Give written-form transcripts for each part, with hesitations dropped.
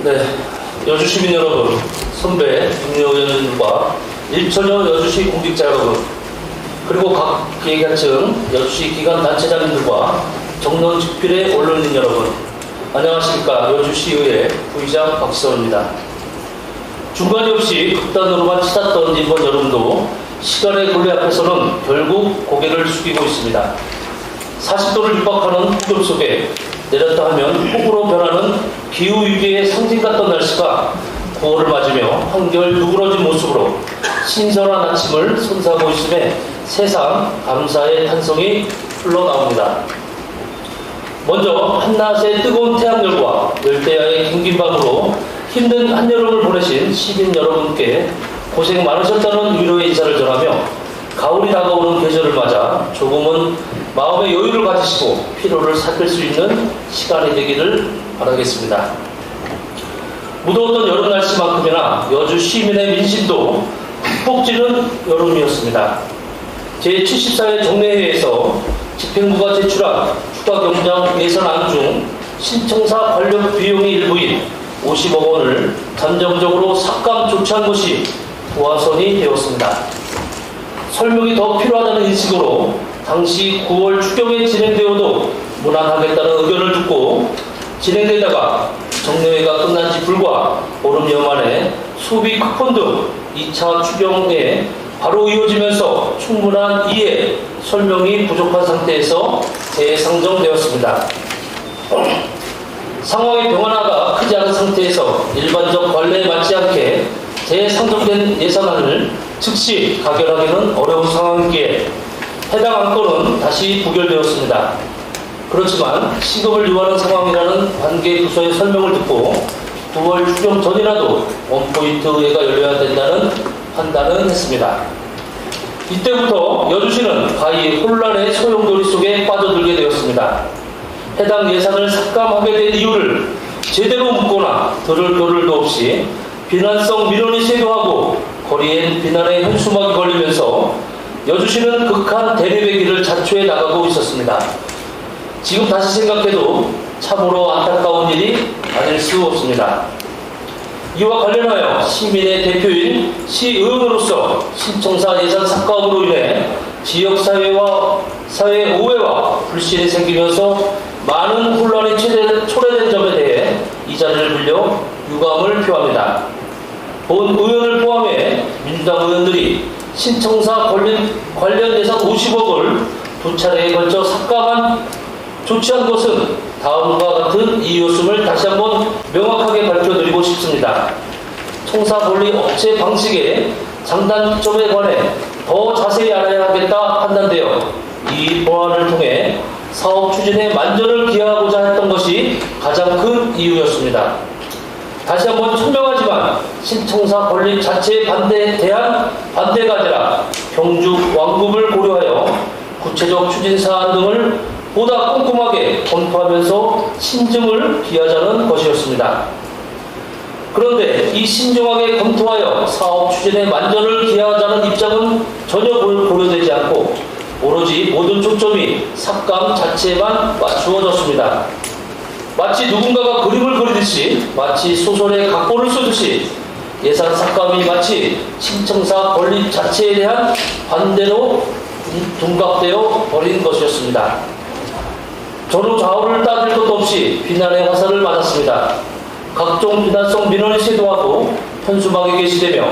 네, 여주 시민 여러분, 선배, 동료 의원님과 일처녀 여주시 공직자 여러분, 그리고 각 기획계층 여주시 기관 단체장님들과 정론 직필의 언론인 여러분, 안녕하십니까. 여주시의회 부의장 박시선입니다. 중간이 없이 극단으로만 치닫던 이번 여름도 시간의 굴레 앞에서는 결국 고개를 숙이고 있습니다. 40도를 육박하는 폭염 속에 내렸다 하면 폭우로 변하는 기후위기의 상징 같던 날씨가 9월을 맞으며 한결 누그러진 모습으로 신선한 아침을 선사하고 있음에 세상 감사의 탄성이 흘러나옵니다. 먼저 한낮의 뜨거운 태양열과 열대야의 긴 밤으로 힘든 한여름을 보내신 시민 여러분께 고생 많으셨다는 위로의 인사를 전하며 가을이 다가오는 계절을 맞아 조금은 마음의 여유를 가지시고 피로를 삭힐 수 있는 시간이 되기를 바라겠습니다. 무더웠던 여름 날씨만큼이나 여주 시민의 민심도 푹 찌는 여름이었습니다. 제74회 정례회에서 집행부가 제출한 추가경장 예산안 중 신청사 관련 비용이 일부인 50억 원을 잠정적으로 삭감 조치한 것이 도화선이 되었습니다. 설명이 더 필요하다는 인식으로 당시 9월 추경에 진행되어도 무난하겠다는 의견을 듣고 진행되다가 정례회가 끝난 지 불과 보름여 만에 소비 쿠폰 등 2차 추경에 바로 이어지면서 충분한 이해, 설명이 부족한 상태에서 재상정되었습니다. 상황의 변화가 크지 않은 상태에서 일반적 관례에 맞지 않게 재상정된 예산안을 즉시 가결하기는 어려운 상황이기에 해당 안건은 다시 부결되었습니다. 그렇지만 시급을 요하는 상황이라는 관계 부서의 설명을 듣고 9월 추경 전이라도 원포인트 의회가 열려야 된다는 판단은 했습니다. 이때부터 여주시는 가히 혼란의 소용돌이 속에 빠져들게 되었습니다. 해당 예산을 삭감하게 된 이유를 제대로 묻거나 들을 겨를도 없이 비난성 민원이 쇄도하고 거리엔 비난의 현수막이 걸리면서 여주시는 극한 대립의 길을 자초해 나가고 있었습니다. 지금 다시 생각해도 참으로 안타까운 일이 아닐 수 없습니다. 이와 관련하여 시민의 대표인 시의원으로서 신청사 예산 삭감으로 인해 지역사회와 사회 오해와 불신이 생기면서 많은 혼란이 초래된 점에 대해 이 자리를 빌려 유감을 표합니다. 본 의원을 포함해 민주당 의원들이 신청사 관련 예산 50억을 두 차례에 걸쳐 조치한 것은 다음과 같은 이유였음을 다시 한번 명확하게 밝혀드리고 싶습니다. 청사 권리 억제 방식의 장단점에 관해 더 자세히 알아야 하겠다 판단되어 이 보완을 통해 사업 추진에 만전을 기하고자 했던 것이 가장 큰 이유였습니다. 다시 한번 천명하지만 신청사 건립 자체에 대한 반대가 아니라 경주 완급을 고려하여 구체적 추진 사안 등을 보다 꼼꼼하게 검토하면서 신중을 기하자는 것이었습니다. 그런데 이 신중하게 검토하여 사업 추진에 만전을 기하자는 입장은 전혀 고려되지 않고 오로지 모든 초점이 삭감 자체에만 맞추어졌습니다. 마치 누군가가 그림을 그리듯이, 마치 소설의 각본을 쓰듯이 예산 삭감이 마치 신청사 건립 자체에 대한 반대로 둔갑되어 버린 것이었습니다. 전후 좌우를 따질 것도 없이 비난의 화살을 맞았습니다. 각종 비난성 민원이 쇄도하고 현수막에 게시되며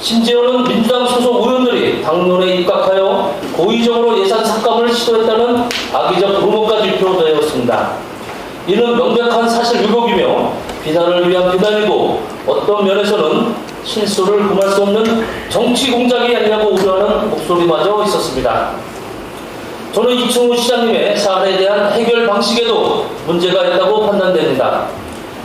심지어는 민주당 소속 의원들이 당론에 입각하여 고의적으로 예산 삭감을 시도했다는 악의적 루머까지 표현되었습니다. 이는 명백한 사실 왜곡이며 비난을 위한 비난이고 어떤 면에서는 실수를 금할 수 없는 정치 공작이 아니냐고 우려하는 목소리마저 있었습니다. 저는 이충우 시장님의 사안에 대한 해결 방식에도 문제가 있다고 판단됩니다.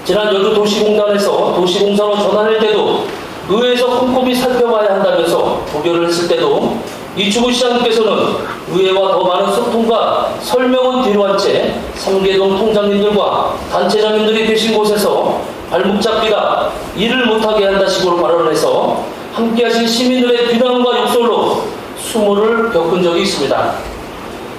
지난 여주 도시공단에서 도시공사로 전환할 때도 의회에서 꼼꼼히 살펴봐야 한다면서 부결을 했을 때도 이충우 시장님께서는 의회와 더 많은 소통과 설명은 뒤로 한 채 삼계동 통장님들과 단체장님들이 계신 곳에서 발목 잡기다, 일을 못하게 한다 식으로 발언해서 함께하신 시민들의 비난과 욕설로 수모를 겪은 적이 있습니다.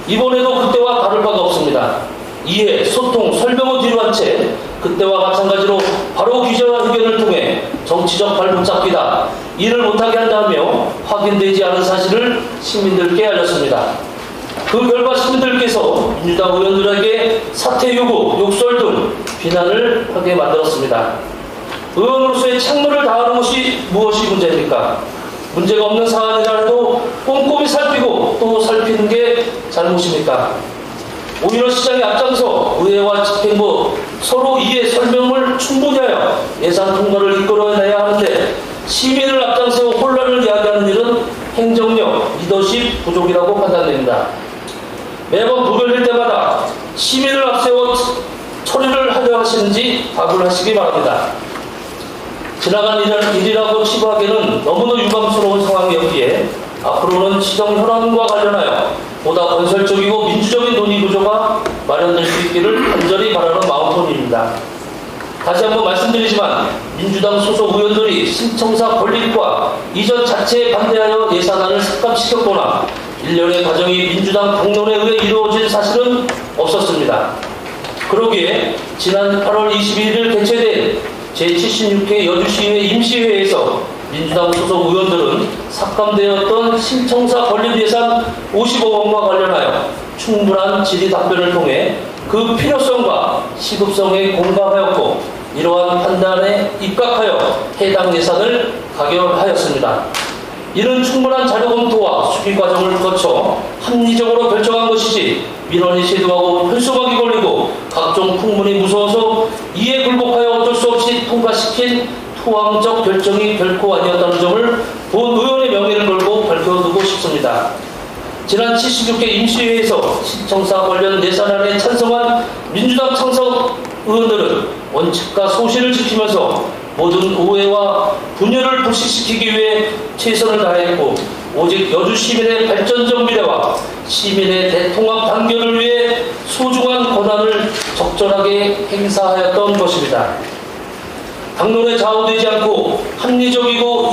이번에도 그때와 다를 바가 없습니다. 이해, 소통, 설명을 뒤로 한 채 그때와 마찬가지로 바로 기자회견을 통해 정치적 발붙잡기다, 일을 못하게 한다며 확인되지 않은 사실을 시민들께 알렸습니다. 그 결과 시민들께서 민주당 의원들에게 사퇴 요구, 욕설 등 비난을 하게 만들었습니다. 의원으로서의 책무를 다하는 것이 무엇이 문제입니까? 문제가 없는 사안이라 해도 꼼꼼히 살피고 또 살피는 게 잘못입니까? 오히려 시장에 앞장서 의회와 집행부 서로 이해 설명을 충분히 하여 예산 통과를 이끌어내야 하는데 시민을 앞장세워 혼란을 이야기하는 일은 행정력, 리더십 부족이라고 판단됩니다. 매번 부결될 때마다 시민을 앞세워 처리를 하려 하시는지 답을 하시기 바랍니다. 지나간 일이라고 치부하기에는 너무나 유감스러운 상황이었기에 앞으로는 시정 현황과 관련하여 보다 건설적이고 민주적인 논의 구조가 마련될 수 있기를 간절히 바라는 마음뿐입니다. 다시 한번 말씀드리지만 민주당 소속 의원들이 신청사 건립과 이전 자체에 반대하여 예산안을 삭감시켰거나 일련의 과정이 민주당 당론에 의해 이루어진 사실은 없었습니다. 그러기에 지난 8월 22일 개최된 제76회 여주시의회 임시회에서 민주당 소속 의원들은 삭감되었던 신청사 건립 예산 55억 원과 관련하여 충분한 질의 답변을 통해 그 필요성과 시급성에 공감하였고 이러한 판단에 입각하여 해당 예산을 가결하였습니다. 이는 충분한 자료 검토와 수기 과정을 거쳐 합리적으로 결정한 것이지 민원이 제도하고 현수막이 걸리고 각종 풍문이 무서워서 이에 굴복하여 어쩔 수 없이 통과시킨 투항적 결정이 결코 아니었다는 점을 본 의원의 명예를 걸고 밝혀두고 싶습니다. 지난 76회 임시회에서 신청사 관련 예산안에 찬성한 민주당 창석 의원들은 원칙과 소신을 지키면서 모든 오해와 분열을 불식시키기 위해 최선을 다했고 오직 여주 시민의 발전적 미래와 시민의 대통합 단결을 위해 소중한 권한을 적절하게 행사하였던 것입니다. 당론에 좌우되지 않고 합리적이고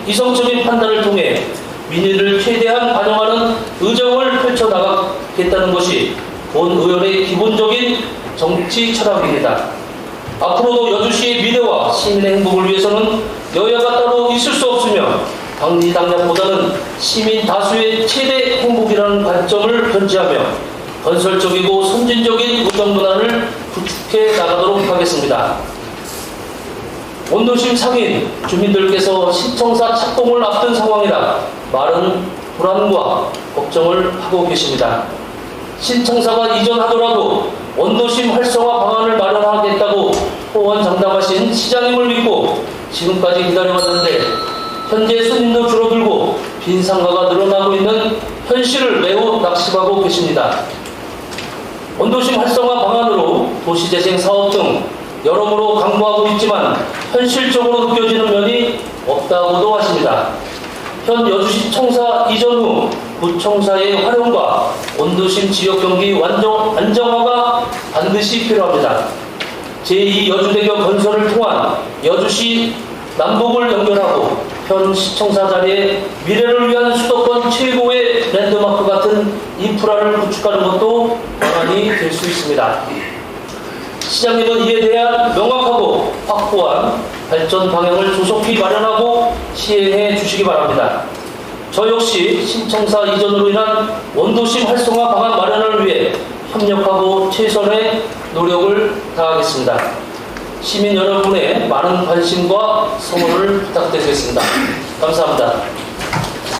이성적인 판단을 통해 민의를 최대한 반영하는 의정을 펼쳐나가겠다는 것이 본 의원의 기본적인 정치 철학입니다. 앞으로도 여주시의 미래와 시민의 행복을 위해서는 여야가 따로 있을 수 없으며 당리당략보다는 시민 다수의 최대 행복이라는 관점을 견지하며 건설적이고 선진적인 의정 문화를 구축해 나가도록 하겠습니다. 원도심 상인 주민들께서 신청사 착공을 앞둔 상황이라 많은 불안과 걱정을 하고 계십니다. 신청사가 이전하더라도 원도심 활성화 방안을 마련하겠다고 호언장담하신 시장님을 믿고 지금까지 기다려왔는데 현재 손님도 줄어들고 빈 상가가 늘어나고 있는 현실을 매우 낙심하고 계십니다. 원도심 활성화 방안으로 도시재생 사업 등 여러모로 강구하고 있지만 현실적으로 느껴지는 면이 없다고도 하십니다. 현 여주시 청사 이전 후 구청사의 활용과 원도심 지역 경기 안정화가 반드시 필요합니다. 제2 여주대교 건설을 통한 여주시 남북을 연결하고 현 시청사 자리에 미래를 위한 수도권 최고의 랜드마크 같은 인프라를 구축하는 것도 방안이 될 수 있습니다. 시장님은 이에 대한 명확하고 확고한 발전 방향을 조속히 마련하고 시행해 주시기 바랍니다. 저 역시 신청사 이전으로 인한 원도심 활성화 방안 마련을 위해 협력하고 최선의 노력을 다하겠습니다. 시민 여러분의 많은 관심과 성원을 부탁드리겠습니다. 감사합니다.